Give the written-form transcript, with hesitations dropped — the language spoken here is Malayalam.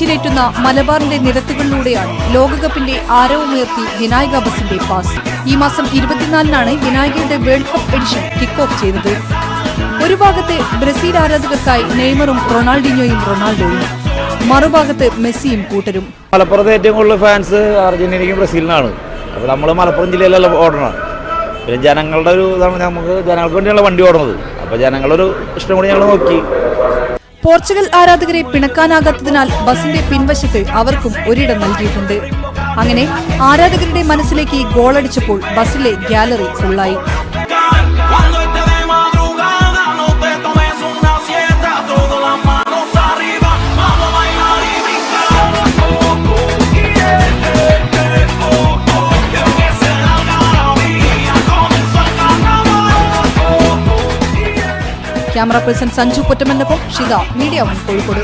നെഞ്ചിലേറ്റുന്ന മലബാറിന്റെ നിരത്തുകളിലൂടെയാണ് ലോകകപ്പിന്റെ ആരവമുയർത്തി വിനായക ബസിന്റെ പാസ്. ഈ മാസം 24-നാണ് വിനായകയുടെ world cup edition kick off ചെയ്തത്. ഒരു ഭാഗത്ത് ബ്രസീൽ ആരാധകർക്കായി നെയ്മറും റൊണാൾഡോയും, മറുഭാഗത്ത് മെസ്സിയും കൂട്ടരും. മലപ്പുറത്ത് ഏറ്റവും കൂടുതൽ ഫാൻസ് അർജന്റീനയ്ക്കും ബ്രസീലിനാണ്. അപ്പോൾ നമ്മൾ മലപ്പുറം ജില്ലയിലല്ല ഓടണം. പിന്നെ ജനങ്ങളുടെ ഒരു ഇതാണ്, നമുക്ക് ജനങ്ങൾക്ക് വേണ്ടിയുള്ള വണ്ടി ഓടുന്നത്. അപ്പോൾ ജനങ്ങളുടെ ഒരു ഇഷ്ടം കൂടി ഞങ്ങൾ നോക്കി. പോർച്ചുഗൽ ആരാധകരെ പിണക്കാനാകാത്തതിനാൽ ബസിന്റെ പിൻവശത്ത് അവർക്കും ഒരിടം നൽകിയിട്ടുണ്ട്. അങ്ങനെ ആരാധകരുടെ മനസ്സിലേക്ക് ഗോളടിച്ചപ്പോൾ ബസിലെ ഗ്യാലറി ഫുള്ളായി. ക്യാമറ പേഴ്സൺ സഞ്ജു പൊറ്റമ്മനൊപ്പം ഷിത, മീഡിയ 1 കോഴിക്കോട്.